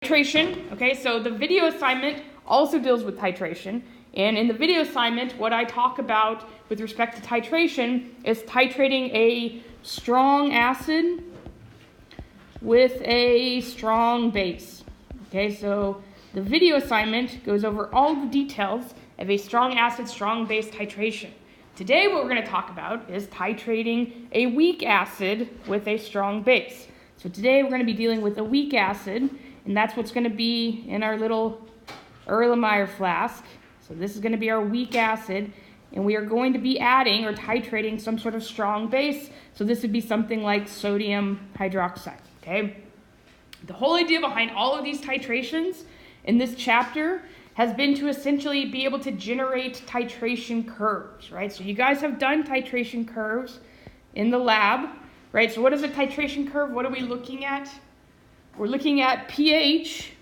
Titration, okay, so the video assignment also deals with titration, and in the video assignment, what I talk about with respect to titration is titrating a strong acid with a strong base. Okay, so the video assignment goes over all the details of a strong acid, strong base titration. Today, what we're going to talk about is titrating a weak acid with a strong base. So today, we're going to be dealing with a weak acid, and that's what's going to be in our little Erlenmeyer flask. So this is going to be our weak acid, and we are going to be adding or titrating some sort of strong base. So this would be something like sodium hydroxide, okay? The whole idea behind all of these titrations in this chapter has been to essentially be able to generate titration curves, right? So you guys have done titration curves in the lab, right? So what is a titration curve? What are we looking at? We're looking at pH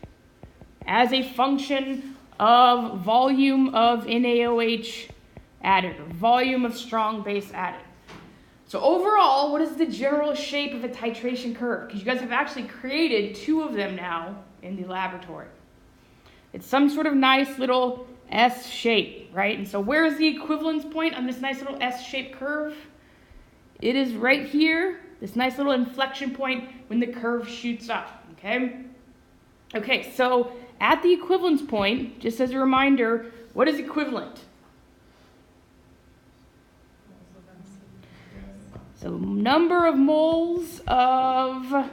as a function of volume of NaOH added, or volume of strong base added. So overall, what is the general shape of a titration curve? Because you guys have actually created two of them now in the laboratory. It's some sort of nice little S shape, right? And so where is the equivalence point on this nice little S-shaped curve? It is right here, this nice little inflection point when the curve shoots up, okay? Okay, so at the equivalence point, just as a reminder, what is equivalent? So number of moles of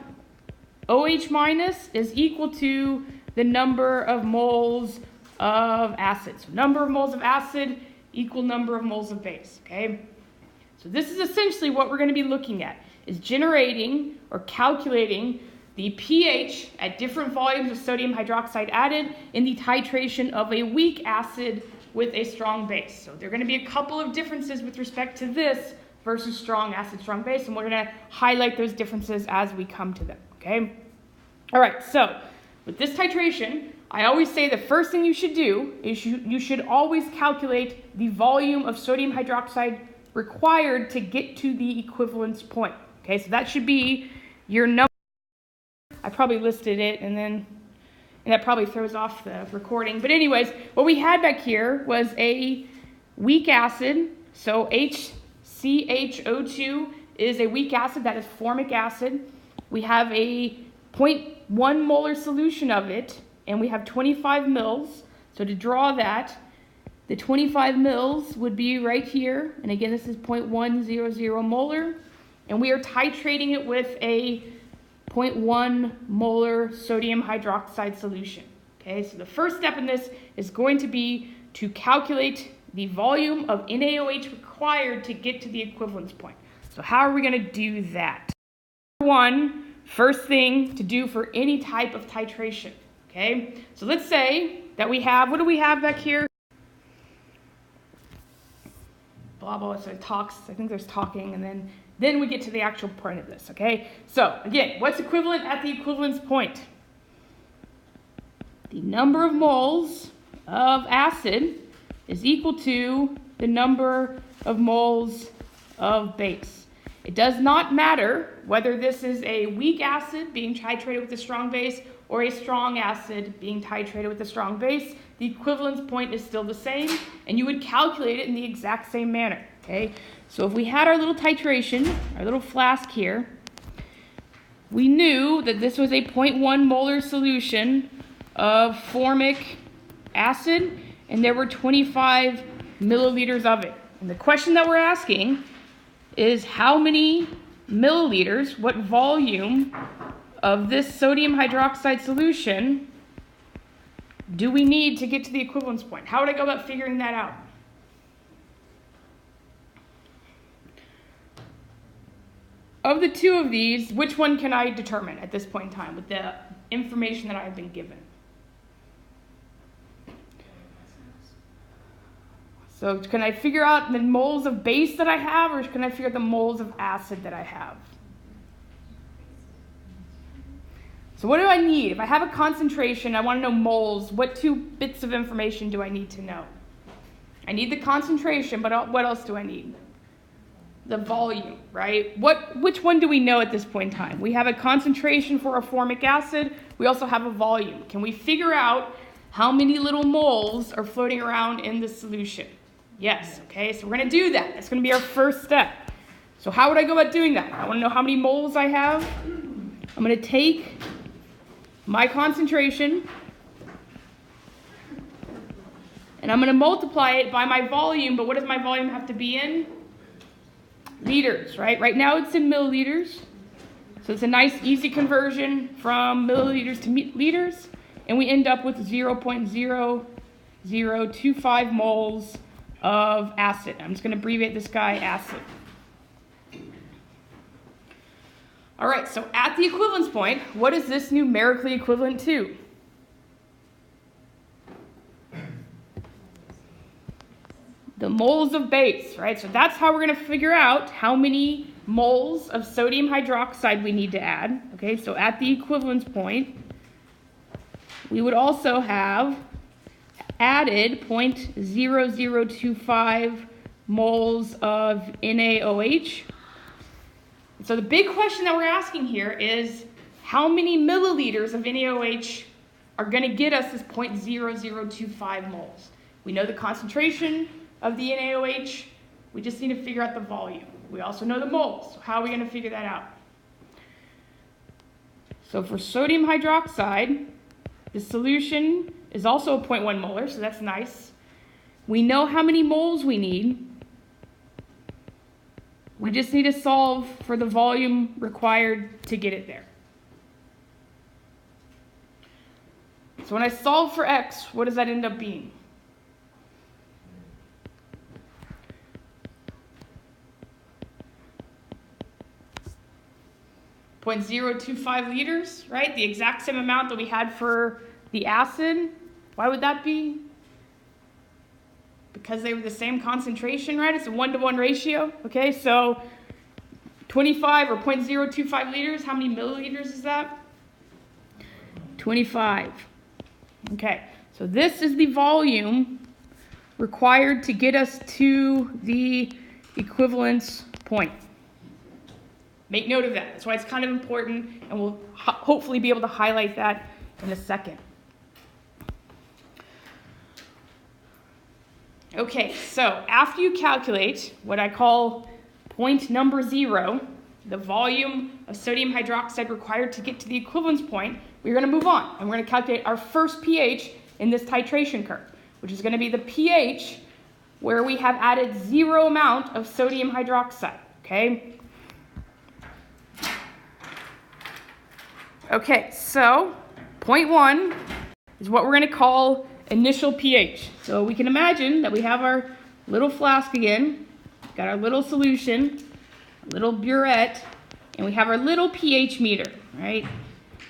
OH minus is equal to the number of moles of acid. So number of moles of acid equal number of moles of base, okay? So this is essentially what we're going to be looking at, is generating or calculating the pH at different volumes of sodium hydroxide added in the titration of a weak acid with a strong base. So there are going to be a couple of differences with respect to this versus strong acid, strong base, and we're going to highlight those differences as we come to them, okay? All right, so with this titration, I always say the first thing you should do is you should always calculate the volume of sodium hydroxide required to get to the equivalence point, okay? So that should be your number. I probably listed it, and that probably throws off the recording. But anyways, what we had back here was a weak acid, so HCHO2 is a weak acid, that is formic acid. We have a 0.1 molar solution of it, and we have 25 mils. So to draw that, the 25 mils would be right here, and again, this is 0.100 molar, and we are titrating it with a 0.1 molar sodium hydroxide solution. Okay, so the first step in this is going to be to calculate the volume of NaOH required to get to the equivalence point. So how are we going to do that? One, first thing to do for any type of titration. Okay, so let's say that we have, what do we have back here? Blah, blah, so it talks, I think there's talking, and then we get to the actual point of this, okay? So, again, what's equivalent at the equivalence point? The number of moles of acid is equal to the number of moles of base. It does not matter whether this is a weak acid being titrated with a strong base or a strong acid being titrated with a strong base. The equivalence point is still the same, and you would calculate it in the exact same manner, okay? So if we had our little titration, our little flask here, we knew that this was a 0.1 molar solution of formic acid, and there were 25 milliliters of it. And the question that we're asking is how many milliliters, what volume of this sodium hydroxide solution do we need to get to the equivalence point? How would I go about figuring that out? Of the two of these, which one can I determine at this point in time with the information that I've been given? So can I figure out the moles of base that I have, or can I figure out the moles of acid that I have? So what do I need? If I have a concentration, I want to know moles. What two bits of information do I need to know? I need the concentration, but what else do I need? The volume, right? Which one do we know at this point in time? We have a concentration for a formic acid. we also have a volume. Can we figure out how many little moles are floating around in the solution? Yes, okay, so we're going to do that. That's going to be our first step. So how would I go about doing that? I want to know how many moles I have. I'm going to take my concentration, and I'm going to multiply it by my volume, but what does my volume have to be in? Liters, right? Right now it's in milliliters. So it's a nice, easy conversion from milliliters to liters, and we end up with 0.0025 moles of acid. I'm just going to abbreviate this guy acid. All right, so at the equivalence point, what is this numerically equivalent to? The moles of base, right? So that's how we're going to figure out how many moles of sodium hydroxide we need to add. Okay, so at the equivalence point, we would also have added 0.0025 moles of NaOH. So the big question that we're asking here is how many milliliters of NaOH are going to get us this 0.0025 moles? We know the concentration of the NaOH. We just need to figure out the volume. We also know the moles. So how are we going to figure that out? So for sodium hydroxide, the solution is also a 0.1 molar, so that's nice. We know how many moles we need. We just need to solve for the volume required to get it there. So when I solve for x, what does that end up being? .025 liters, right? The exact same amount that we had for the acid. Why would that be? Because they were the same concentration, right? It's a 1-to-1 ratio. Okay, so 25 or 0.025 liters, how many milliliters is that? 25. Okay, so this is the volume required to get us to the equivalence point. Make note of that. That's why it's kind of important, and we'll hopefully be able to highlight that in a second. Okay, so after you calculate what I call point number 0, the volume of sodium hydroxide required to get to the equivalence point, we're going to move on, and we're going to calculate our first pH in this titration curve, which is going to be the pH where we have added 0 amount of sodium hydroxide, okay? Okay, so point 1 is what we're going to call initial pH. So we can imagine that we have our little flask again, got our little solution, little burette, and we have our little pH meter, right,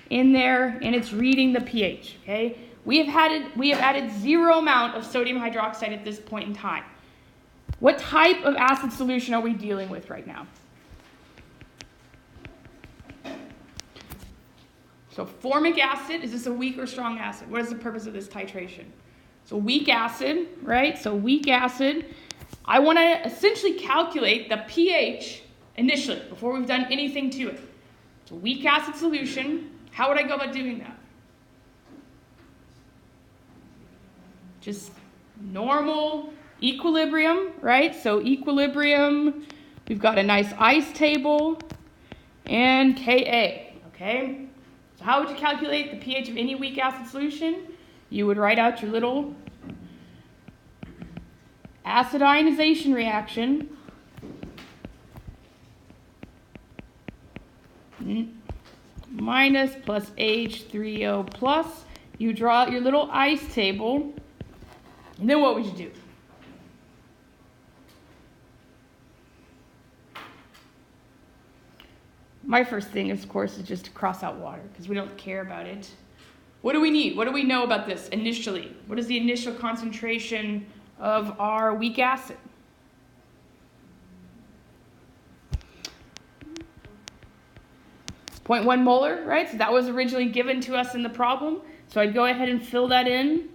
in there, and it's reading the pH, okay? We have added 0 amount of sodium hydroxide at this point in time. What type of acid solution are we dealing with right now? So formic acid, is this a weak or strong acid? What is the purpose of this titration? So weak acid, right? So weak acid, I want to essentially calculate the pH initially, before we've done anything to it. So weak acid solution, how would I go about doing that? Just normal equilibrium, right? So equilibrium, we've got a nice ice table, and Ka, okay? So how would you calculate the pH of any weak acid solution? You would write out your little acid ionization reaction minus plus H3O plus. You draw out your little ice table, and then what would you do? My first thing, of course, is just to cross out water, because we don't care about it. What do we need? What do we know about this initially? What is the initial concentration of our weak acid? It's 0.1 molar, right? So that was originally given to us in the problem. So I'd go ahead and fill that in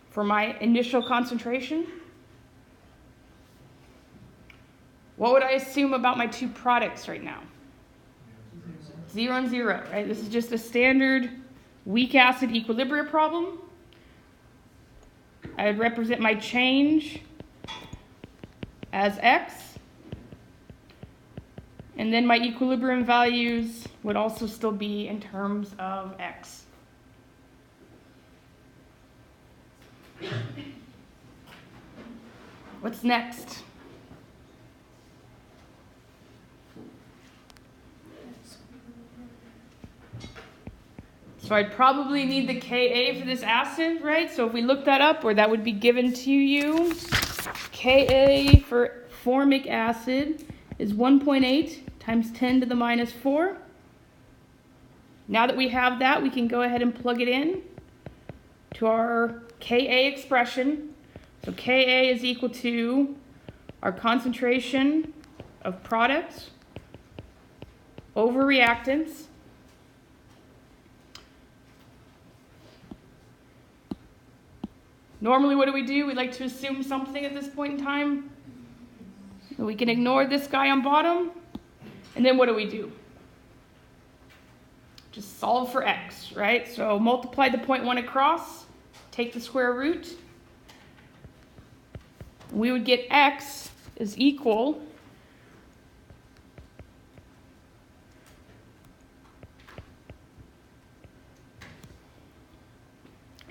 for my initial concentration. What would I assume about my two products right now? 0 and 0, right? This is just a standard weak acid equilibrium problem. I would represent my change as x. And then my equilibrium values would also still be in terms of x. What's next? So I'd probably need the Ka for this acid, right? So if we look that up, or that would be given to you, Ka for formic acid is 1.8 times 10 to the minus 4. Now that we have that, we can go ahead and plug it in to our Ka expression. So Ka is equal to our concentration of products over reactants Normally, what do? We like to assume something at this point in time. We can ignore this guy on bottom. And then what do? Just solve for x, right? So multiply the 0.1 across, take the square root. We would get x is equal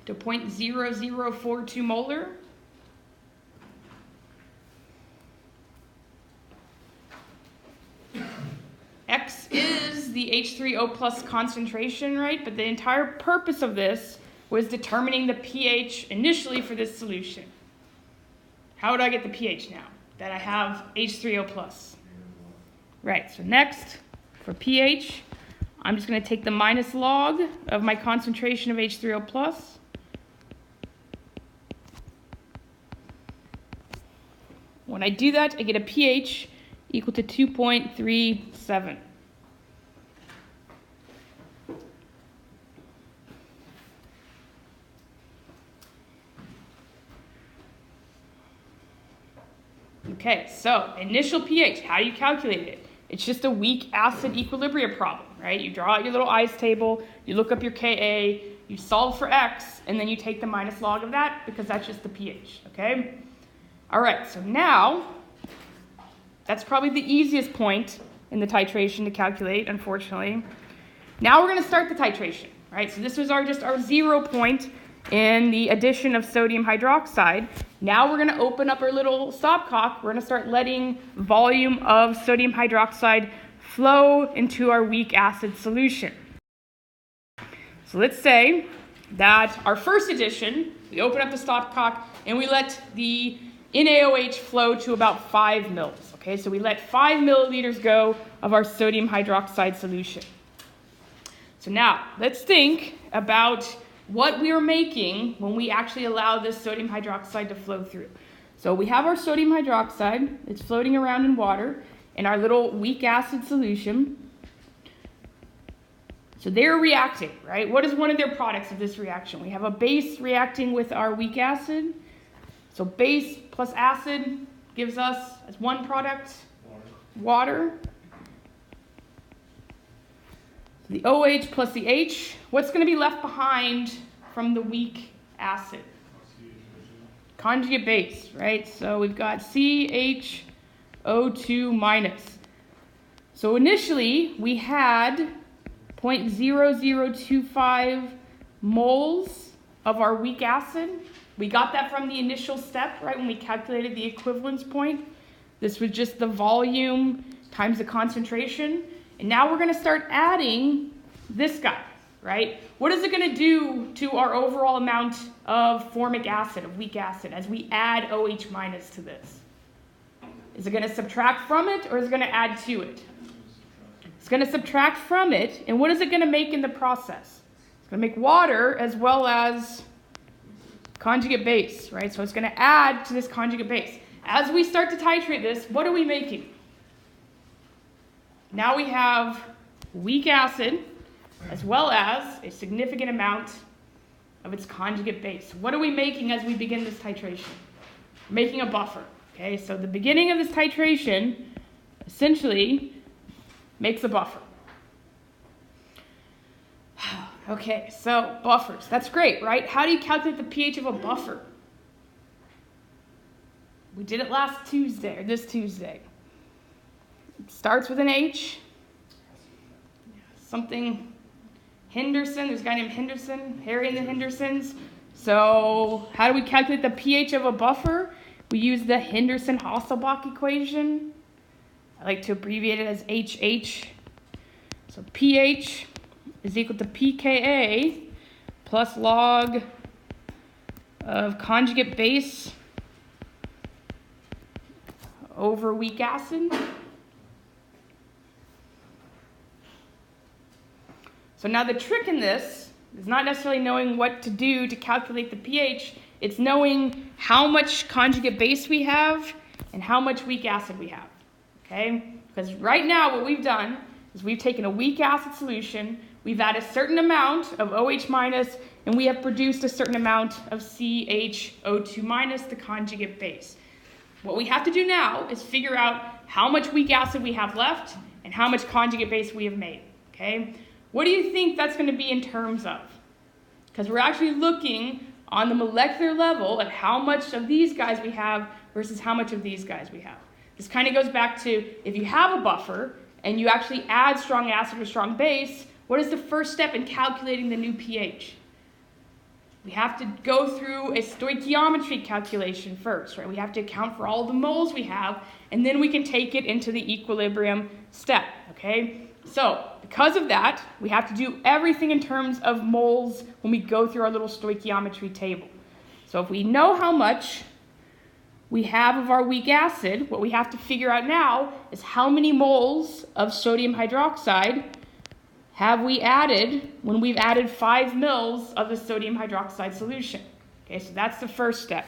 to 0.0042 molar. X is the H3O plus concentration, right? But the entire purpose of this was determining the pH initially for this solution. How would I get the pH now that I have H3O plus? Right, so next, for pH, I'm just going to take the minus log of my concentration of H3O plus. When I do that, I get a pH equal to 2.37. Okay, so initial pH, how do you calculate it? It's just a weak acid equilibrium problem, right? You draw out your little ice table, you look up your Ka, you solve for x, and then you take the minus log of that because that's just the pH, okay? All right, so now, that's probably the easiest point in the titration to calculate, unfortunately. Now we're going to start the titration, right? So this was just our 0 point in the addition of sodium hydroxide. Now we're going to open up our little stopcock. We're going to start letting volume of sodium hydroxide flow into our weak acid solution. So let's say that our first addition, we open up the stopcock and we let the NaOH flow to about 5 mils. Okay, so we let 5 milliliters go of our sodium hydroxide solution. So now let's think about what we are making when we actually allow this sodium hydroxide to flow through. So we have our sodium hydroxide, it's floating around in water in our little weak acid solution. So they're reacting, right? What is one of their products of this reaction? We have a base reacting with our weak acid. So base plus acid gives us, as one product, water. The OH plus the H, what's going to be left behind from the weak acid? Conjugate base, right? So we've got CHO2 minus. So initially, we had 0.0025 moles of our weak acid. We got that from the initial step, right, when we calculated the equivalence point. This was just the volume times the concentration. And now we're going to start adding this guy, right? What is it going to do to our overall amount of formic acid, of weak acid, as we add OH minus to this? Is it going to subtract from it, or is it going to add to it? It's going to subtract from it, and what is it going to make in the process? It's going to make water as well as conjugate base, right? So it's going to add to this conjugate base. As we start to titrate this, what are we making? Now we have weak acid as well as a significant amount of its conjugate base. What are we making as we begin this titration? We're making a buffer. Okay, so the beginning of this titration essentially makes a buffer. Okay, so buffers. That's great, right? How do you calculate the pH of a buffer? We did it last Tuesday, or this Tuesday. It starts with an H. Something Henderson. There's a guy named Henderson, Harry and the Hendersons. So how do we calculate the pH of a buffer? We use the Henderson-Hasselbalch equation. I like to abbreviate it as HH. So pH is equal to pKa plus log of conjugate base over weak acid. So now the trick in this is not necessarily knowing what to do to calculate the pH, it's knowing how much conjugate base we have and how much weak acid we have, okay? Because right now what we've done is we've taken a weak acid solution, we've added a certain amount of OH minus, and we have produced a certain amount of CHO2 minus, the conjugate base. What we have to do now is figure out how much weak acid we have left and how much conjugate base we have made, okay? What do you think that's going to be in terms of? Because we're actually looking on the molecular level at how much of these guys we have versus how much of these guys we have. This kind of goes back to if you have a buffer and you actually add strong acid or strong base, what is the first step in calculating the new pH? We have to go through a stoichiometry calculation first, right? We have to account for all the moles we have, and then we can take it into the equilibrium step, okay? So, because of that, we have to do everything in terms of moles when we go through our little stoichiometry table. So if we know how much we have of our weak acid, what we have to figure out now is how many moles of sodium hydroxide have we added when we've added 5 mils of the sodium hydroxide solution. Okay, so that's the first step.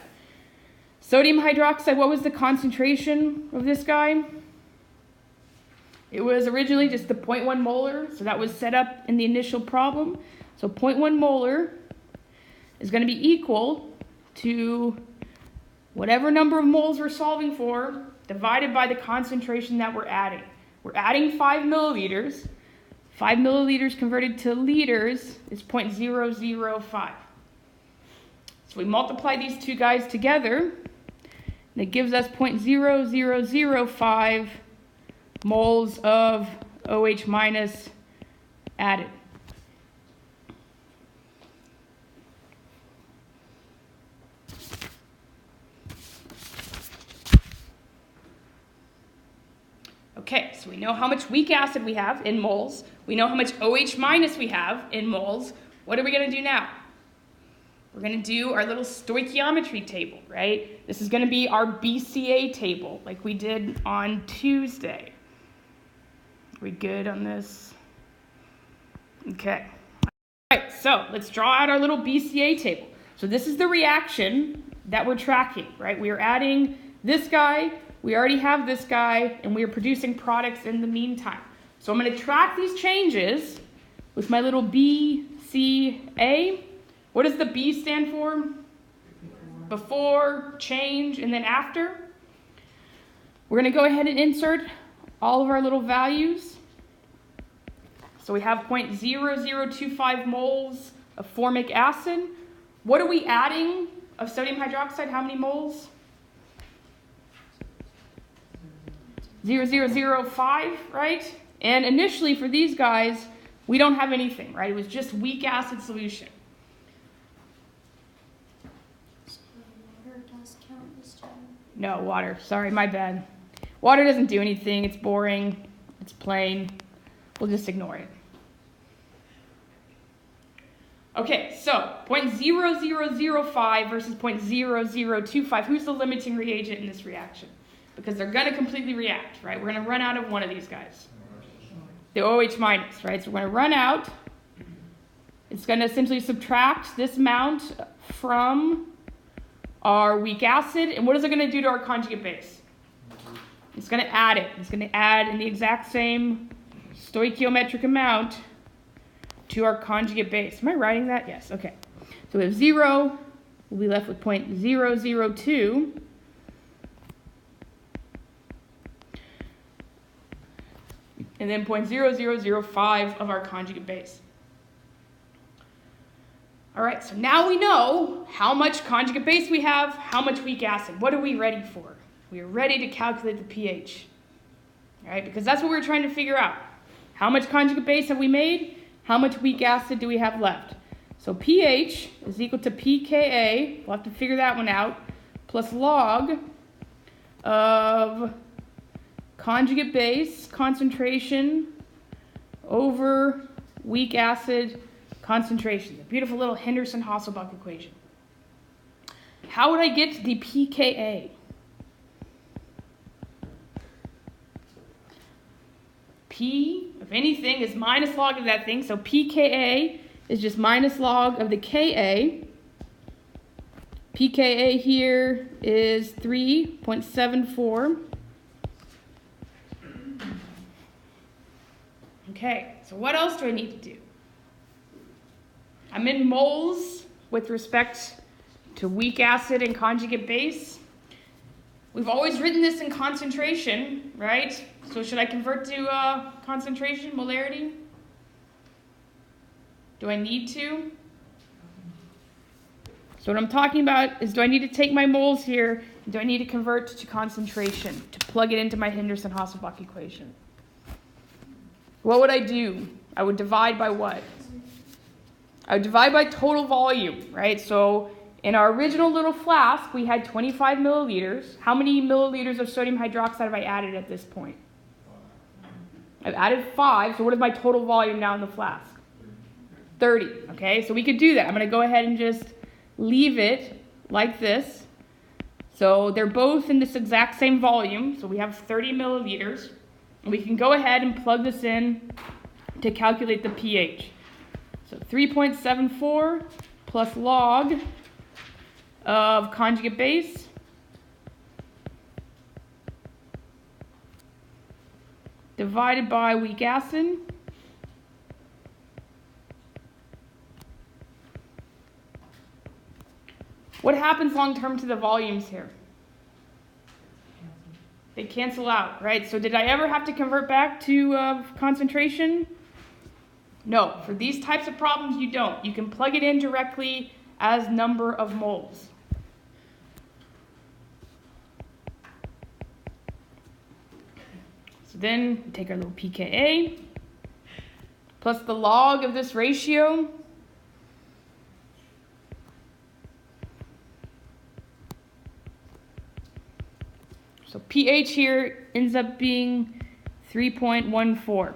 Sodium hydroxide, what was the concentration of this guy? It was originally just the 0.1 molar, so that was set up in the initial problem. So 0.1 molar is going to be equal to whatever number of moles we're solving for divided by the concentration that we're adding. We're adding 5 milliliters. 5 milliliters converted to liters is 0.005. So we multiply these two guys together, and it gives us 0.0005 moles of OH minus added. Okay, so we know how much weak acid we have in moles. We know how much OH minus we have in moles. What are we going to do now? We're going to do our little stoichiometry table, right? This is going to be our BCA table like we did on Tuesday. Are we good on this? Okay. All right, so let's draw out our little BCA table. So this is the reaction that we're tracking, right? We are adding this guy, we already have this guy, and we are producing products in the meantime. So I'm going to track these changes with my little BCA. What does the B stand for? Before, change, and then after. We're going to go ahead and insert all of our little values. So we have 0.0025 moles of formic acid. What are we adding of sodium hydroxide? How many moles? 0.0005, right? And initially for these guys, we don't have anything, right? It was just weak acid solution. So water does count as time? No, water. Sorry, my bad. Water doesn't do anything. It's boring. It's plain. We'll just ignore it. Okay, so 0.0005 versus 0.0025. Who's the limiting reagent in this reaction? Because they're going to completely react, right? We're going to run out of one of these guys. The OH minus, right? So we're going to run out. It's going to essentially subtract this amount from our weak acid. And what is it going to do to our conjugate base? It's going to add it. It's going to add in the exact same stoichiometric amount to our conjugate base. Am I writing that? Yes. Okay. So we have 0. We'll be left with 0.002. And then 0.0005 of our conjugate base. All right, so now we know how much conjugate base we have, how much weak acid. What are we ready for? We are ready to calculate the pH. All right, because that's what we're trying to figure out. How much conjugate base have we made? How much weak acid do we have left? So pH is equal to pKa, we'll have to figure that one out, plus log of conjugate base concentration over weak acid concentration. The beautiful little Henderson-Hasselbalch equation. How would I get the pKa? P, if anything, is minus log of that thing. So pKa is just minus log of the Ka. pKa here is 3.74. Okay, so what else do I need to do? I'm in moles with respect to weak acid and conjugate base. We've always written this in concentration, right? So should I convert to concentration, molarity? Do I need to? So what I'm talking about is, do I need to take my moles here? Do I need to convert to concentration to plug it into my Henderson-Hasselbalch equation? What would I do? I would divide by what? I would divide by total volume, right? So in our original little flask, we had 25 milliliters. How many milliliters of sodium hydroxide have I added at this point? I've added 5, so what is my total volume now in the flask? 30, okay? So we could do that. I'm going to go ahead and just leave it like this. So they're both in this exact same volume, so we have 30 milliliters. And we can go ahead and plug this in to calculate the pH. So 3.74 plus log of conjugate base divided by weak acid What happens long term to the volumes here? They cancel out, right? So did I ever have to convert back to concentration? No. For these types of problems, you don't. You can plug it in directly as number of moles. So then we take our little pKa plus the log of this ratio. So pH here ends up being 3.14.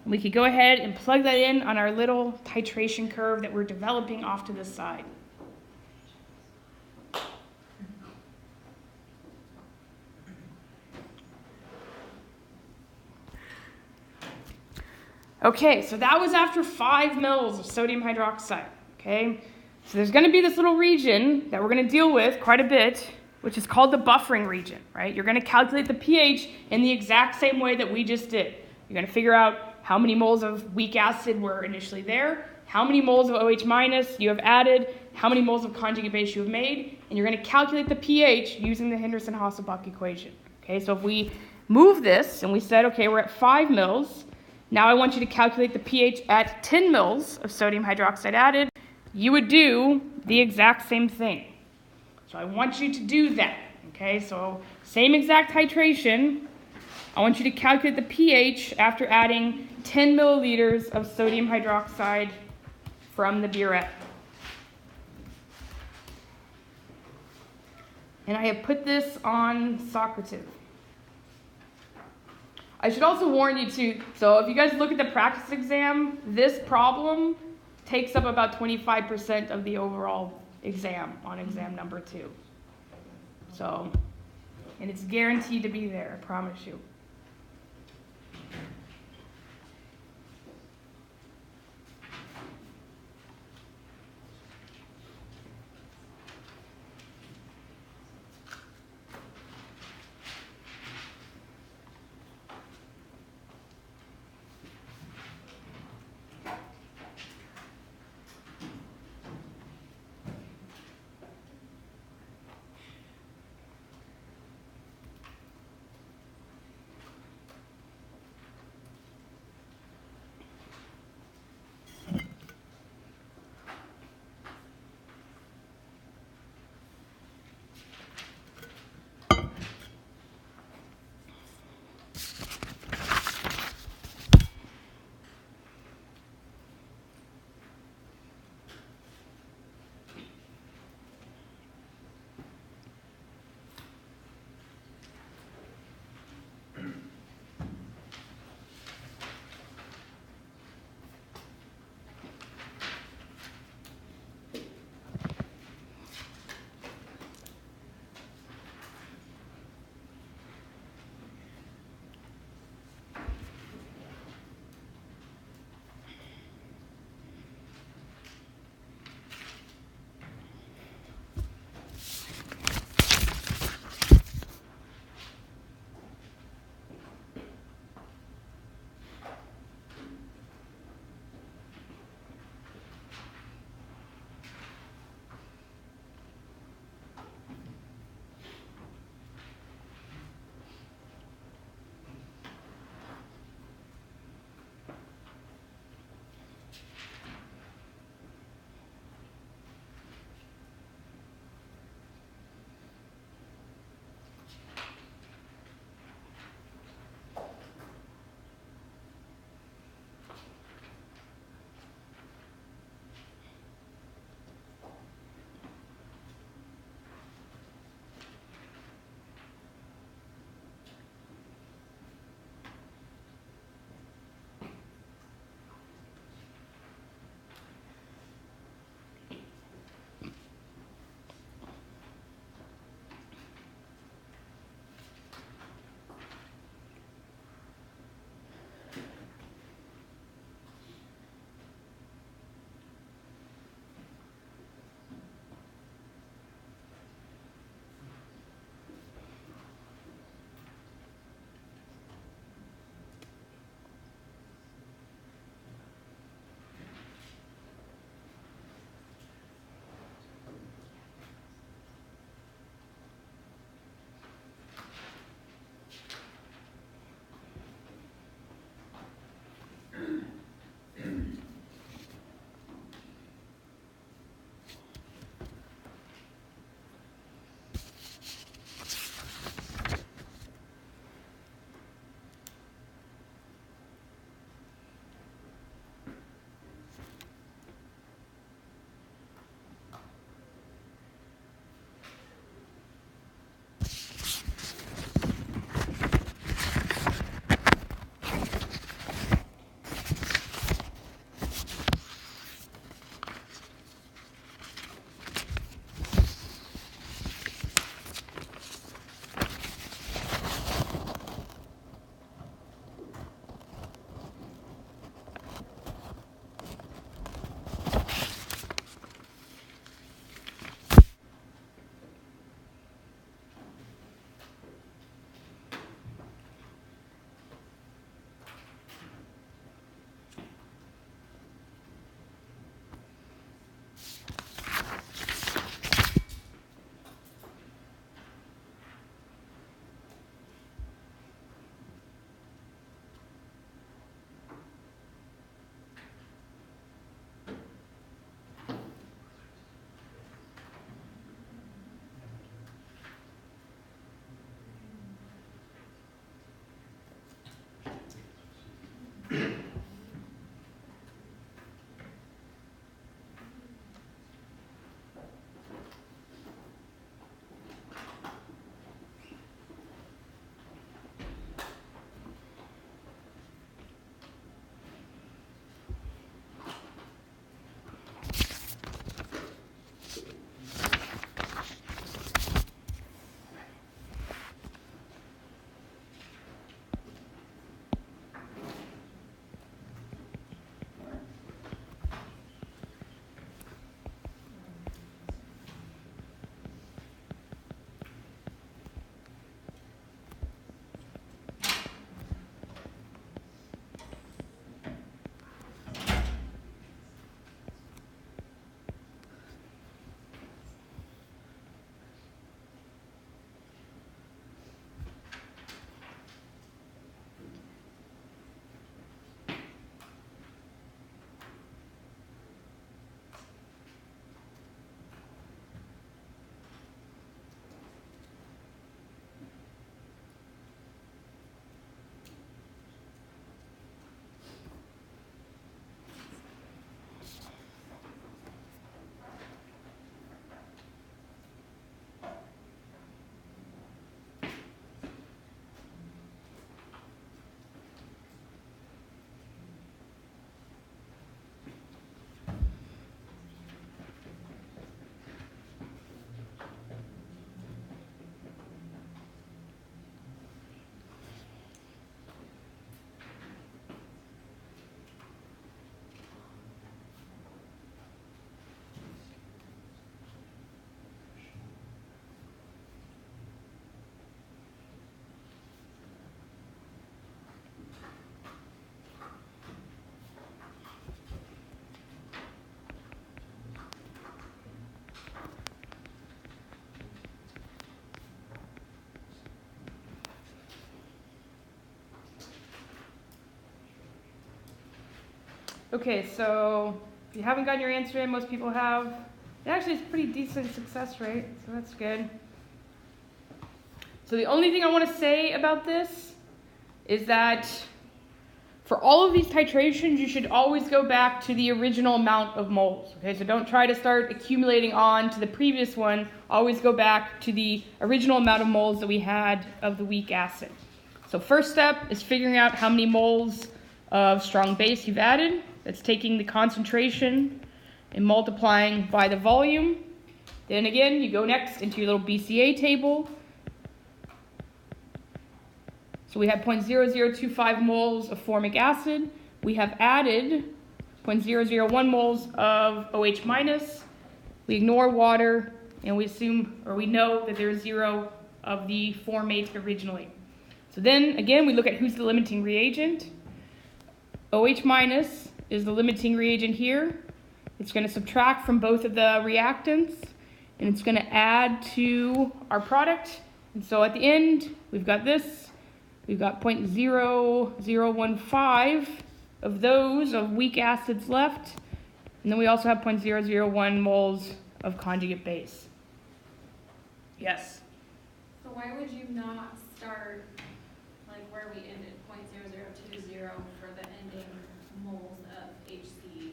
And we could go ahead and plug that in on our little titration curve that we're developing off to the side. Okay, so that was after 5 mils of sodium hydroxide, okay? So there's going to be this little region that we're going to deal with quite a bit, which is called the buffering region, right? You're going to calculate the pH in the exact same way that we just did. You're going to figure out how many moles of weak acid were initially there, how many moles of OH minus you have added, how many moles of conjugate base you have made, and you're going to calculate the pH using the Henderson-Hasselbalch equation. Okay, so if we move this and we said, okay, we're at 5 mils, now I want you to calculate the pH at 10 mils of sodium hydroxide added, you would do the exact same thing. So I want you to do that, okay? So same exact titration. I want you to calculate the pH after adding 10 milliliters of sodium hydroxide from the burette. And I have put this on Socrative. I should also warn you too, so if you guys look at the practice exam, this problem takes up about 25% of the overall exam on exam number 2. So, and it's guaranteed to be there, I promise you. Okay, so if you haven't gotten your answer in, most people have. It actually is pretty decent success rate, so that's good. So the only thing I want to say about this is that for all of these titrations, you should always go back to the original amount of moles. Okay, so don't try to start accumulating on to the previous one. Always go back to the original amount of moles that we had of the weak acid. So first step is figuring out how many moles of strong base you've added. That's taking the concentration and multiplying by the volume. Then again, you go next into your little BCA table. So we have 0.0025 moles of formic acid. We have added 0.001 moles of OH minus. We ignore water, and we assume, or we know that there is 0 of the formate originally. So then, again, we look at who's the limiting reagent. OH minus is the limiting reagent here. It's going to subtract from both of the reactants, and it's going to add to our product. And so at the end, we've got this. We've got 0.0015 of those of weak acids left. And then we also have 0.001 moles of conjugate base. Yes? So why would you not start like where we ended, 0.0020 for the ending moles of HCHO2?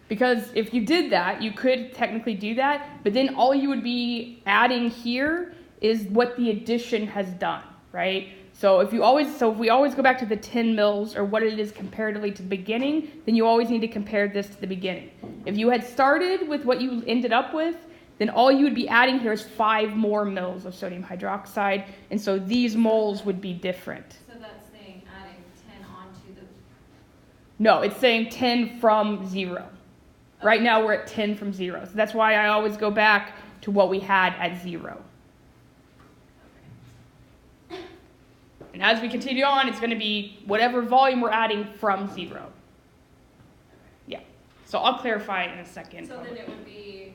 Because if you did that, you could technically do that, but then all you would be adding here is what the addition has done, right? So if we always go back to the 10 mils or what it is comparatively to the beginning, then you always need to compare this to the beginning. If you had started with what you ended up with, then all you would be adding here is 5 more mils of sodium hydroxide, and so these moles would be different. So that's saying adding 10 onto the... No, it's saying 10 from 0. Okay. Right now we're at 10 from 0. So that's why I always go back to what we had at 0. And as we continue on, it's going to be whatever volume we're adding from 0. Yeah. So I'll clarify it in a second. So then it would be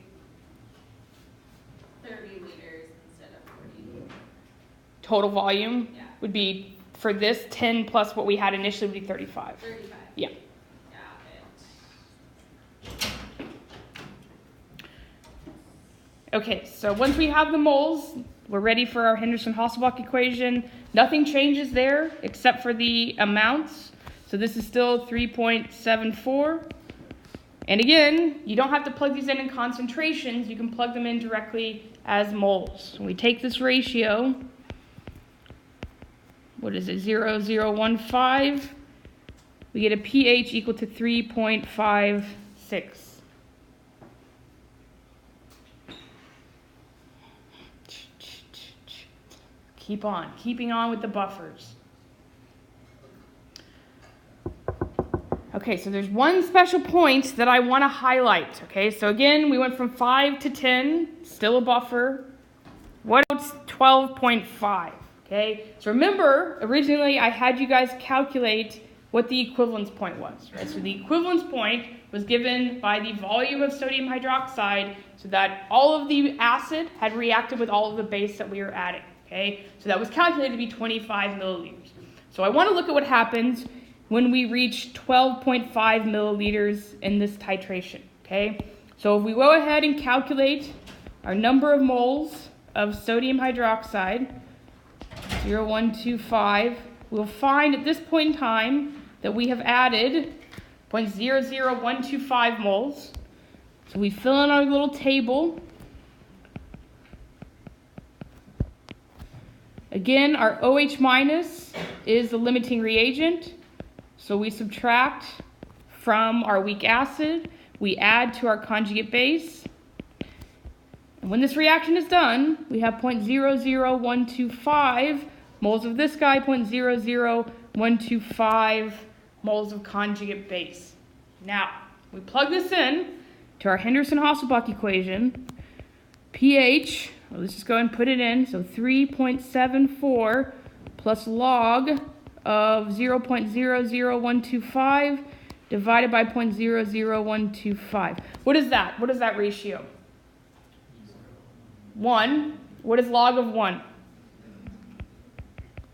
30 liters instead of 40. Total volume Yeah. would be, for this, 10 plus what we had initially would be 35. 35. Yeah. Got it. Okay, so once we have the moles, we're ready for our Henderson-Hasselbalch equation. Nothing changes there except for the amounts. So this is still 3.74. And again, you don't have to plug these in concentrations. You can plug them in directly as moles. So we take this ratio. What is it? 0.0015. We get a pH equal to 3.56. Keeping on with the buffers. Okay, so there's one special point that I want to highlight. Okay, so again, we went from 5 to 10, still a buffer. What about 12.5? Okay, so remember, originally I had you guys calculate what the equivalence point was. Right? So the equivalence point was given by the volume of sodium hydroxide, so that all of the acid had reacted with all of the base that we were adding. Okay, so that was calculated to be 25 milliliters. So I want to look at what happens when we reach 12.5 milliliters in this titration. Okay, so if we go ahead and calculate our number of moles of sodium hydroxide, 0.125, we'll find at this point in time that we have added 0.00125 moles. So we fill in our little table. Again, our OH minus is the limiting reagent, so we subtract from our weak acid, we add to our conjugate base, and when this reaction is done, we have 0.00125 moles of this guy, 0.00125 moles of conjugate base. Now, we plug this in to our Henderson-Hasselbalch equation, pH, let's just go ahead and put it in. So 3.74 plus log of 0.00125 divided by 0.00125. What is that? What is that ratio? 1. What is log of 1?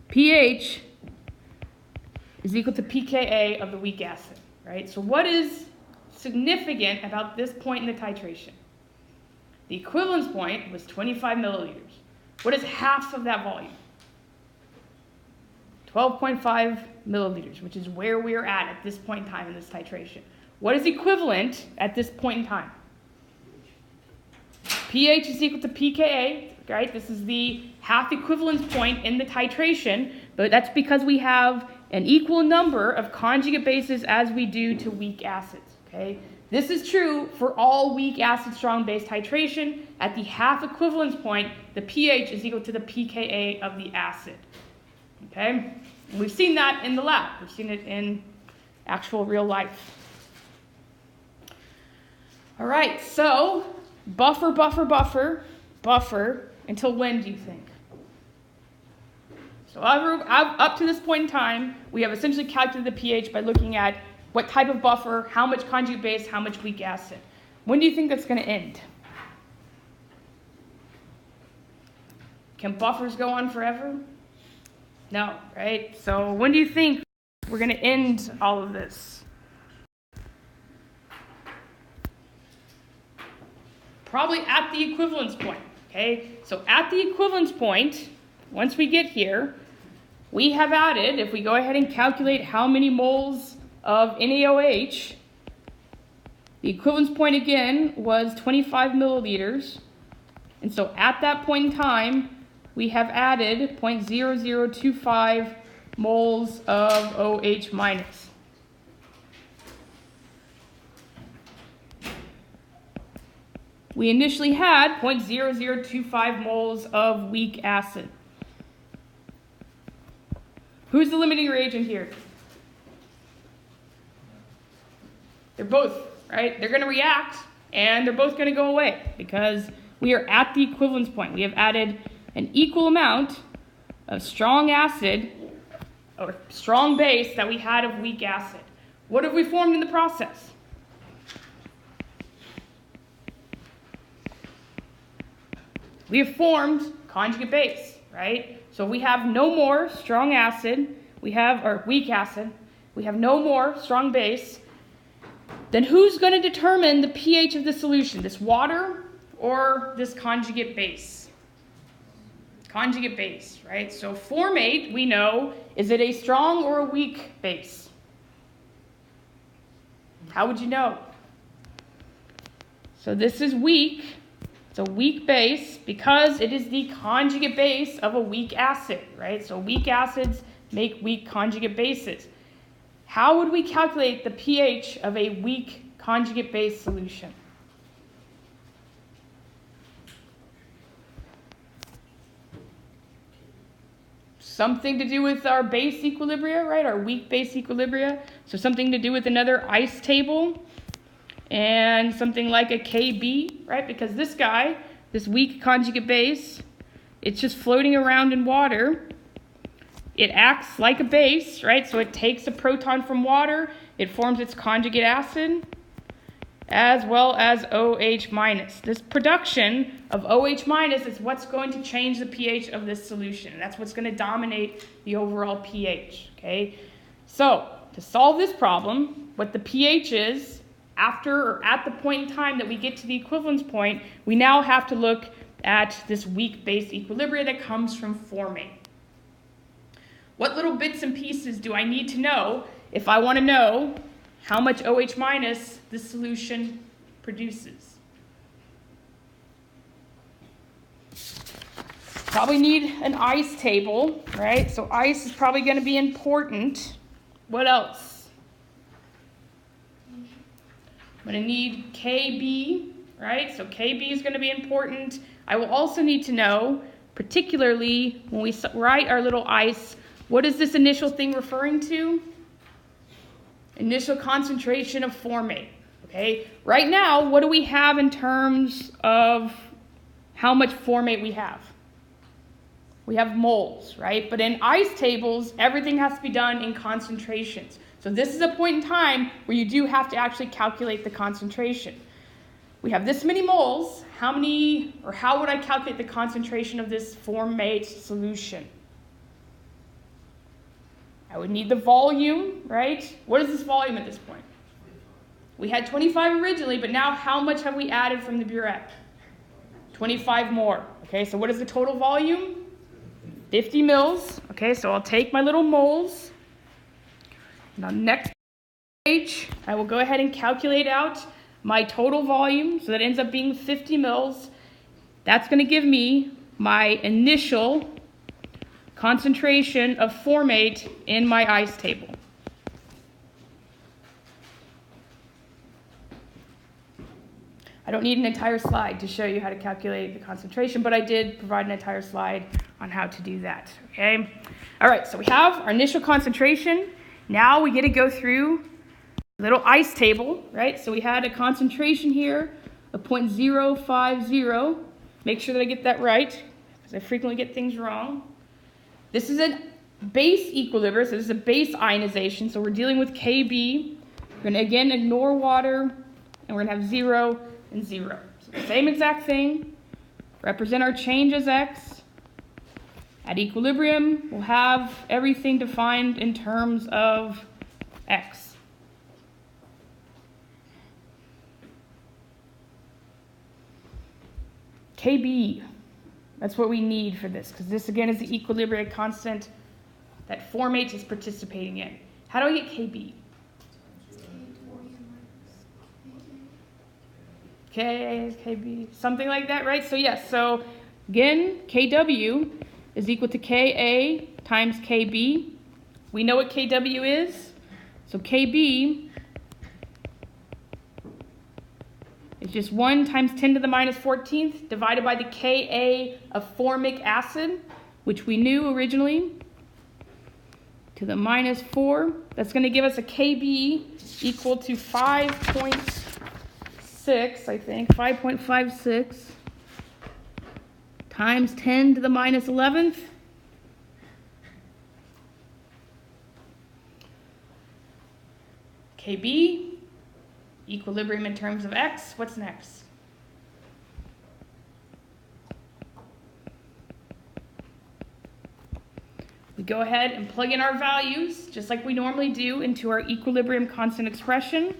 pH is equal to pKa of the weak acid. right? So what is significant about this point in the titration? The equivalence point was 25 milliliters. What is half of that volume? 12.5 milliliters, which is where we're at this point in time in this titration. What is equivalent at this point in time? pH is equal to pKa, right? This is the half equivalence point in the titration, but that's because we have an equal number of conjugate bases as we do to weak acids, okay? This is true for all weak acid strong base titration. At the half equivalence point, the pH is equal to the pKa of the acid, okay? And we've seen that in the lab. We've seen it in actual real life. All right, so buffer until when do you think? So up to this point in time, we have essentially calculated the pH by looking at what type of buffer, how much conjugate base, how much weak acid. When do you think that's going to end? Can buffers go on forever? No, right? So when do you think we're going to end all of this? Probably at the equivalence point, okay? So at the equivalence point, once we get here, we have added, if we go ahead and calculate how many moles of NaOH, the equivalence point again was 25 milliliters. And so at that point in time, we have added 0.0025 moles of OH minus. We initially had 0.0025 moles of weak acid. Who's the limiting reagent here? They're both, right? They're going to react, and they're both going to go away because we are at the equivalence point. We have added an equal amount of strong acid or strong base that we had of weak acid. What have we formed in the process? We have formed conjugate base, right? So we have no more strong acid, or weak acid, we have no more strong base. Then who's going to determine the pH of the solution? This water or this conjugate base? Conjugate base, right? So formate, we know, is it a strong or a weak base? How would you know? So this is weak. It's a weak base because it is the conjugate base of a weak acid, right? So weak acids make weak conjugate bases. How would we calculate the pH of a weak conjugate base solution? Something to do with our base equilibria, right? Our weak base equilibria. So something to do with another ice table and something like a KB, right? Because this guy, this weak conjugate base, it's just floating around in water. It acts like a base, right? So it takes a proton from water, it forms its conjugate acid, as well as OH minus. This production of OH minus is what's going to change the pH of this solution. That's what's going to dominate the overall pH, okay? So, to solve this problem, what the pH is, after or at the point in time that we get to the equivalence point, we now have to look at this weak base equilibria that comes from formate. What little bits and pieces do I need to know if I want to know how much OH minus this solution produces? Probably need an ice table, right? So ice is probably going to be important. What else? I'm going to need Kb, right? So Kb is going to be important. I will also need to know, particularly when we write our little ice, what is this initial thing referring to? Initial concentration of formate, okay? Right now, what do we have in terms of how much formate we have? We have moles, right? But in ice tables, everything has to be done in concentrations. So this is a point in time where you do have to actually calculate the concentration. We have this many moles. How would I calculate the concentration of this formate solution? I would need the volume, right? What is this volume at this point? We had 25 originally, but now how much have we added from the burette? 25 more. Okay, so what is the total volume? 50 mils. Okay, so I'll take my little moles. Now next page, I will go ahead and calculate out my total volume. So that ends up being 50 mils. That's going to give me my initial concentration of formate in my ice table. I don't need an entire slide to show you how to calculate the concentration, but I did provide an entire slide on how to do that, okay? All right, so we have our initial concentration. Now we get to go through a little ice table, right? So we had a concentration here of 0.050. Make sure that I get that right, because I frequently get things wrong. This is a base equilibrium, so this is a base ionization, so we're dealing with Kb. We're going to, again, ignore water, and we're going to have 0 and 0. So the same exact thing. Represent our change as x. At equilibrium, we'll have everything defined in terms of x. Kb, that's what we need for this, because this, again, is the equilibrium constant that formate is participating in. How do I get Kb? K, Kb, something like that, right? So yes, so again, Kw is equal to Ka times Kb. We know what Kw is, so Kb is just 1 times 10 to the minus 14th divided by the Ka of formic acid, which we knew originally, to the minus 4. That's going to give us a Kb equal to 5.6, I think, 5.56 times 10 to the minus 11th. Kb, equilibrium in terms of x. What's next? We go ahead and plug in our values, just like we normally do, into our equilibrium constant expression.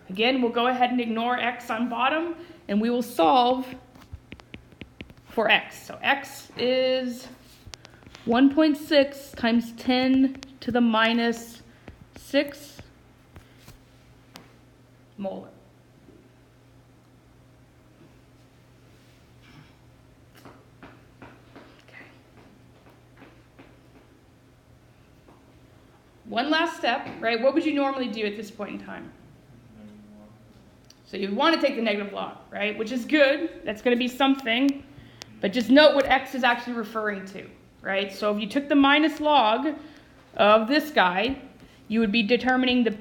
Again, we'll go ahead and ignore x on bottom, and we will solve for x. So x is 1.6 times 10 to the minus 6 molar. Okay. One last step, right? What would you normally do at this point in time? So you want to take the negative log, right? Which is good. That's going to be something. But just note what x is actually referring to, right? So if you took the minus log of this guy, you would be determining the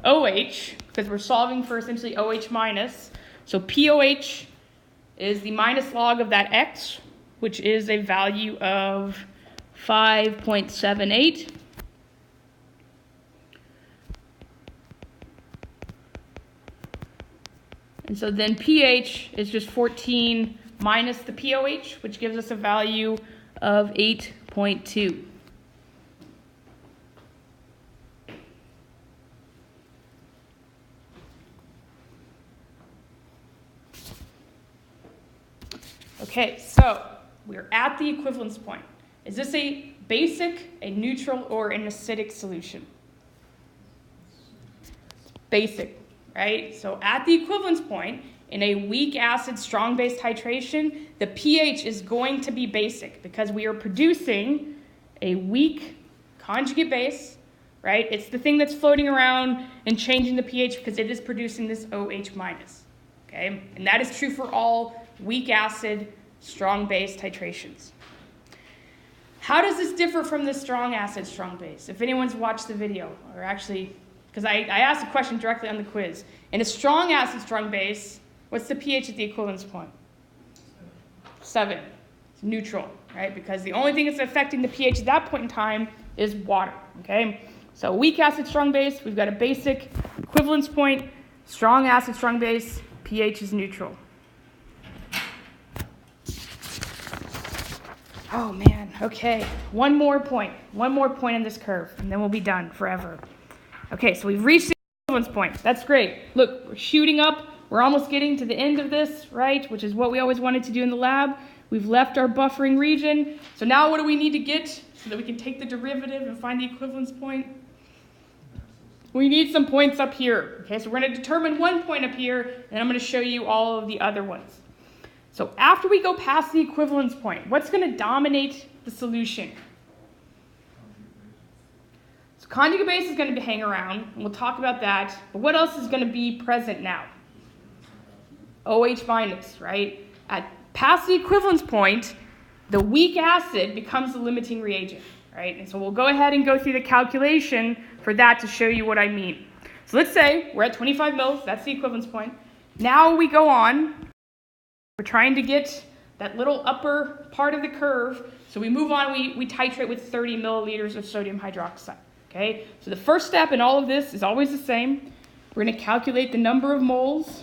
POH, because we're solving for essentially OH minus. So POH is the minus log of that x, which is a value of 5.78. And so then pH is just 14 minus the POH, which gives us a value of 8.2. Okay, so we're at the equivalence point. Is this a basic, a neutral, or an acidic solution? Basic, right? So at the equivalence point, in a weak acid, strong base titration, the pH is going to be basic because we are producing a weak conjugate base, right? It's the thing that's floating around and changing the pH because it is producing this OH minus, okay? And that is true for all weak acid, strong base titrations. How does this differ from the strong acid, strong base? If anyone's watched the video, or actually, because I asked a question directly on the quiz. In a strong acid, strong base, what's the pH at the equivalence point? 7. It's neutral, right? Because the only thing that's affecting the pH at that point in time is water, okay? So weak acid, strong base, we've got a basic equivalence point. Strong acid, strong base, pH is neutral. Oh man, okay. One more point in this curve, and then we'll be done forever. Okay, so we've reached the equivalence point. That's great. Look, we're shooting up. We're almost getting to the end of this, right? Which is what we always wanted to do in the lab. We've left our buffering region. So now what do we need to get so that we can take the derivative and find the equivalence point? We need some points up here. Okay, so we're going to determine one point up here, and I'm going to show you all of the other ones. So after we go past the equivalence point, what's going to dominate the solution? So conjugate base is going to hang around, and we'll talk about that. But what else is going to be present now? OH minus, right? Past the equivalence point, the weak acid becomes the limiting reagent, right? And so we'll go ahead and go through the calculation for that to show you what I mean. So let's say we're at 25 mils, that's the equivalence point. Now we go on, we're trying to get that little upper part of the curve. So we move on, we titrate with 30 milliliters of sodium hydroxide, okay? So the first step in all of this is always the same. We're gonna calculate the number of moles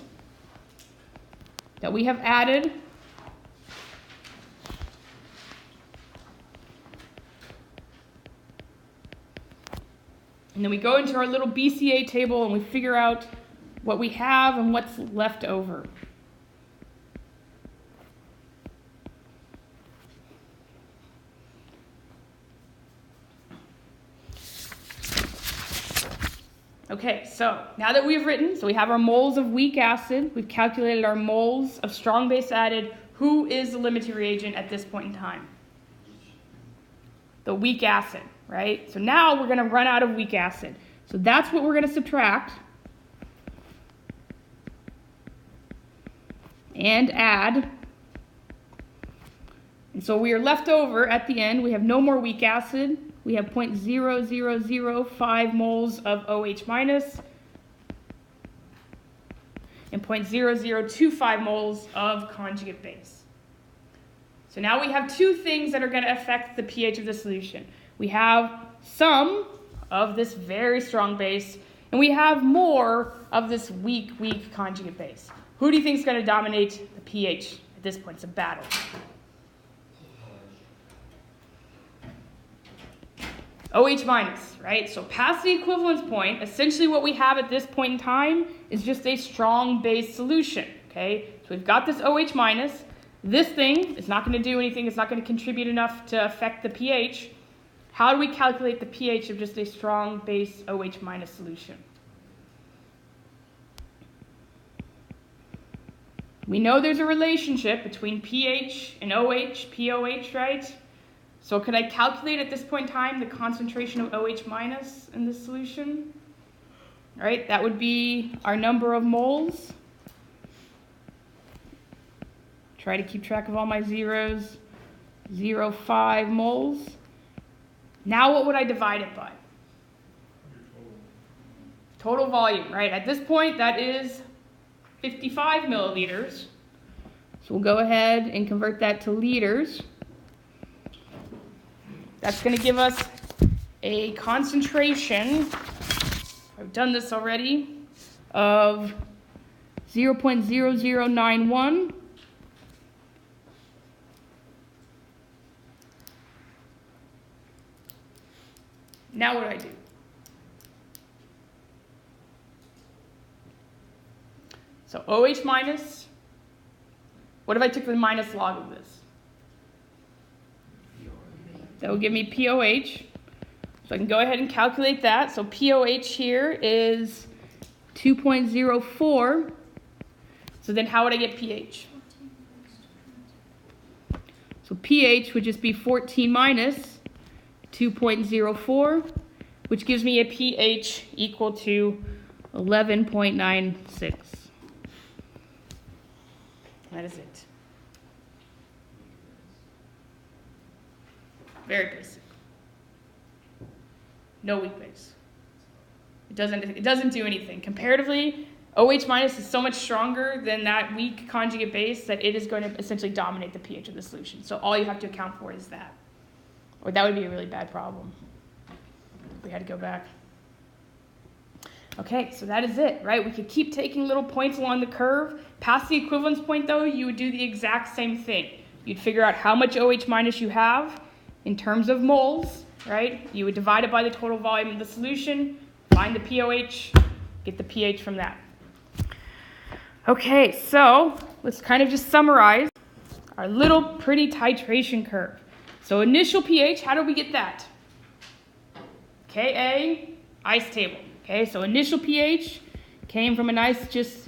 that we have added. And then we go into our little BCA table and we figure out what we have and what's left over. Okay, so now that we've written, so we have our moles of weak acid, we've calculated our moles of strong base added. Who is the limiting reagent at this point in time? The weak acid, right? So now we're going to run out of weak acid. So that's what we're going to subtract and add. And so we are left over at the end. We have no more weak acid. We have 0.0005 moles of OH minus and 0.0025 moles of conjugate base. So now we have two things that are going to affect the pH of the solution. We have some of this very strong base, and we have more of this weak conjugate base. Who do you think is going to dominate the pH at this point? It's a battle. OH minus, right? So past the equivalence point, essentially what we have at this point in time is just a strong base solution, okay? So we've got this OH minus. This thing is not going to do anything. It's not going to contribute enough to affect the pH. How do we calculate the pH of just a strong base OH minus solution? We know there's a relationship between pH and OH, POH, right? So could I calculate at this point in time the concentration of OH minus in this solution? All right, that would be our number of moles. Try to keep track of all my zeros. 0.05 moles. Now what would I divide it by? Total volume, right? At this point, that is 55 milliliters. So we'll go ahead and convert that to liters. That's going to give us a concentration, I've done this already, of 0.0091. Now what do I do? So OH minus, what if I took the minus log of this? That will give me POH. So I can go ahead and calculate that. So POH here is 2.04. So then how would I get pH? So pH would just be 14 minus 2.04, which gives me a pH equal to 11.96. That is it. Very basic. No weak base. It doesn't do anything. Comparatively, OH minus is so much stronger than that weak conjugate base that it is going to essentially dominate the pH of the solution. So all you have to account for is that. Or that would be a really bad problem. We had to go back. Okay, so that is it, right? We could keep taking little points along the curve. Past the equivalence point, though, you would do the exact same thing. You'd figure out how much OH minus you have in terms of moles, right? You would divide it by the total volume of the solution, find the pOH, get the pH from that. Okay, so let's kind of just summarize our little pretty titration curve. So initial pH, how do we get that? Ka, ice table. Okay, so initial pH came from a nice just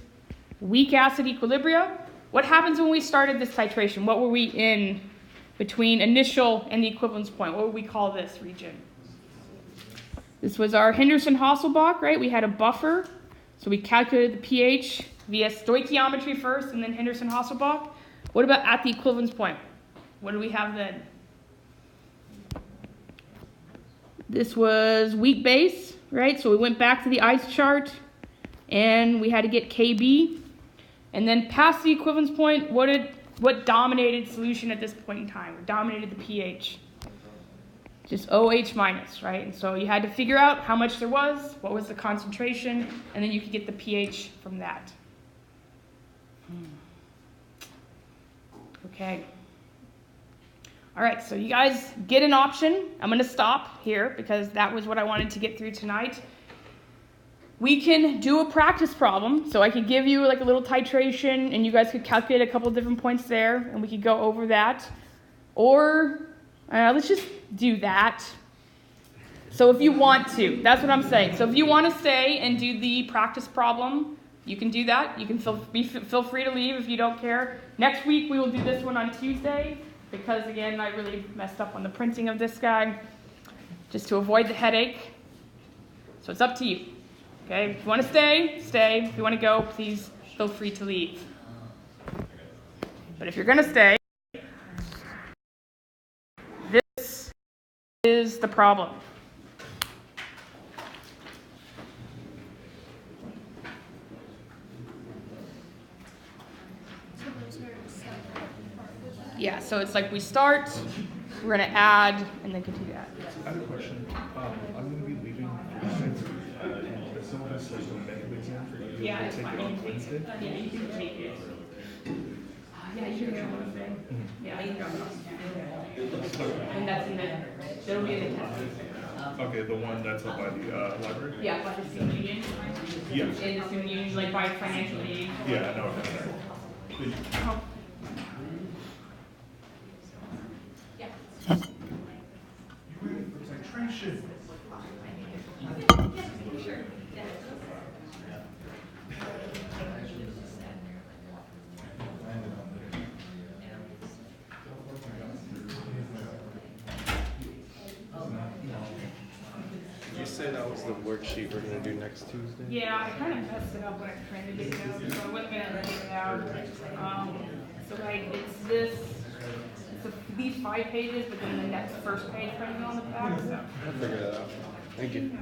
weak acid equilibria. What happens when we started this titration? What were we in between initial and the equivalence point? What would we call this region? This was our Henderson-Hasselbalch, right? We had a buffer, so we calculated the pH via stoichiometry first and then Henderson-Hasselbalch. What about at the equivalence point? What do we have then? This was weak base, right? So we went back to the ice chart and we had to get Kb. And then past the equivalence point, what dominated solution at this point in time? What dominated the pH? Just OH minus, right? And so you had to figure out how much there was, what was the concentration, and then you could get the pH from that. Okay. All right, so you guys get an option. I'm going to stop here because that was what I wanted to get through tonight. We can do a practice problem. So I could give you like a little titration and you guys could calculate a couple different points there and we could go over that. Or let's just do that. So if you want to, that's what I'm saying. So if you want to stay and do the practice problem, you can do that. You can feel free to leave if you don't care. Next week we will do this one on Tuesday because again I really messed up on the printing of this guy just to avoid the headache. So it's up to you. Okay, if you want to stay, stay. If you want to go, please feel free to leave. But if you're going to stay, this is the problem. Yeah, so it's like we start, we're going to add, and then continue to add. I have a question. I'm going to be leaving for science. If someone has like a medical exam for you, Yeah, will it's take fine. it on Wednesday? Yeah, you can take it. Yeah, you can go on Wednesday. Yeah, you can drop it off. And that's in the, that'll be in the test. Okay, the one that's up by the library? Yeah, by the student union. Yeah. In the student union, like by financial aid. Yeah, I know. Okay. Thank you. Oh. Titration. Did you say that was the worksheet we're going to do next Tuesday? Yeah, I kind of messed it up when I printed it out, so I wasn't gonna write it out. So like it's this, these 5 pages, but then the next first page printed on the back. So. I'll figure that out. Thank you.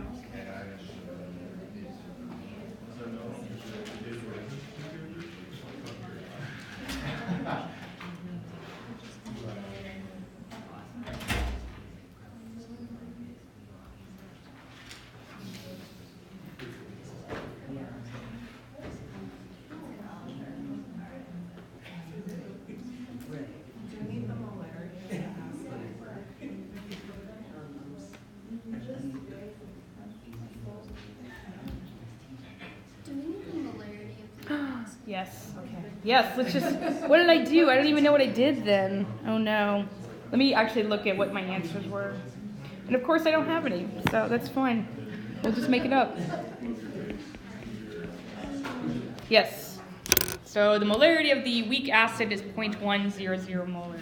Yes, okay. Yes, let's just, what did I do? I don't even know what I did then. Oh no. Let me actually look at what my answers were. And of course I don't have any, so that's fine. We'll just make it up. Yes. So the molarity of the weak acid is 0.100 molar.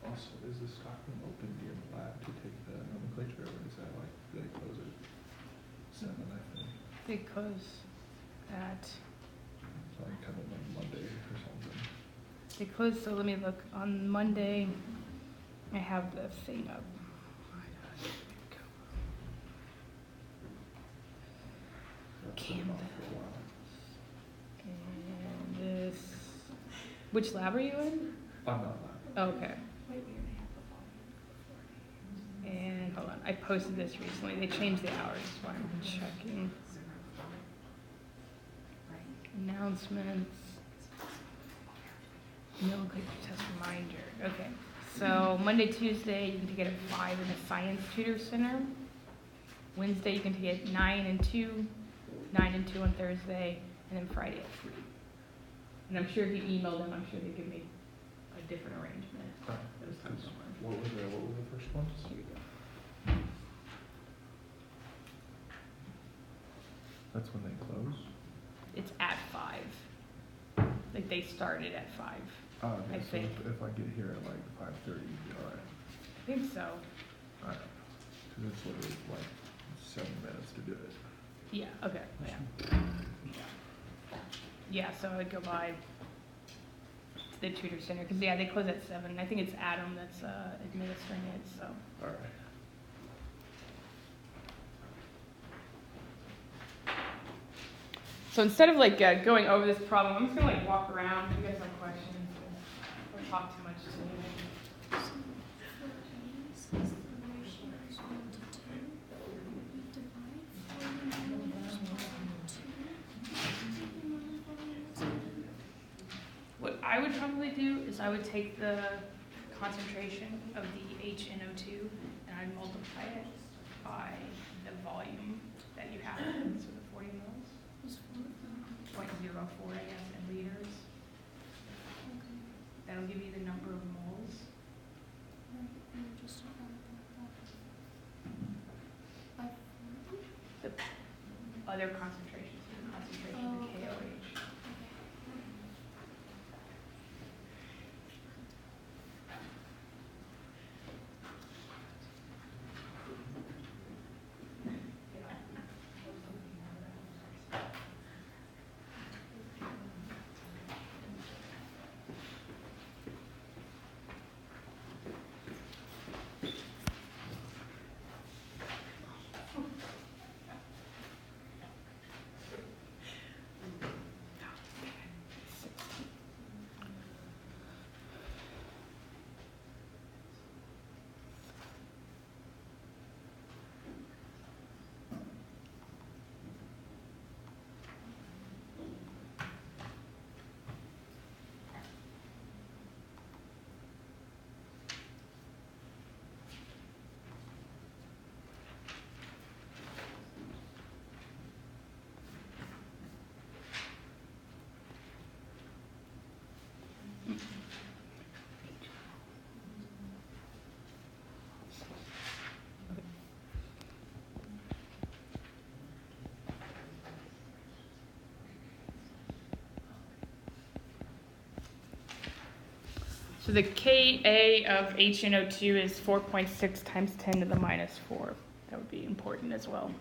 Also, is the stock room open near the lab to take the nomenclature, or is that like, do they close at 7, I think? They close at, So I can come in like Monday or something. they close, so let me look. On Monday, I have the thing up. That's been on for a while. And this, which lab are you in? I'm not lab. Oh, okay. And hold on, I posted this recently. They changed the hours, that's why I'm checking. Announcements. No click test reminder. Okay. So Monday, Tuesday, you can take it at 5 in the Science Tutor Center. Wednesday, you can take it at 9 and 2, 9 and 2 on Thursday, and then Friday at 3. And I'm sure if you email them, I'm sure they give me a different arrangement. Those times don't work. What was the first one? Here we go. That's when they close? It's at 5. Like they started at 5. Oh, okay, I so think. if I get here at like 5:30, you'd be alright. I think so. Alright. Cause it's literally like 7 minutes to do it. Yeah, okay, yeah, so I would go by to the tutor center, because, yeah, they close at 7. I think it's Adam that's administering it, so. Alright. So instead of, like, going over this problem, I'm just going to, like, walk around. If you guys have questions or talk too much to me. So for A, since the ratio is 1 to 2, we divide 40 moles by 2. What I would probably do is I would take the concentration of the HNO2 and I'd multiply it by the volume that you have, so the 40 mils, Is 4, 0.04, I guess, in liters. okay. That'll give you the number of moles. Right, and you just divide by 40? The other concentrations, so the concentration of the Oh, okay. KOH. So the Ka of HNO2 is 4.6 times 10 to the minus 4. That would be important as well.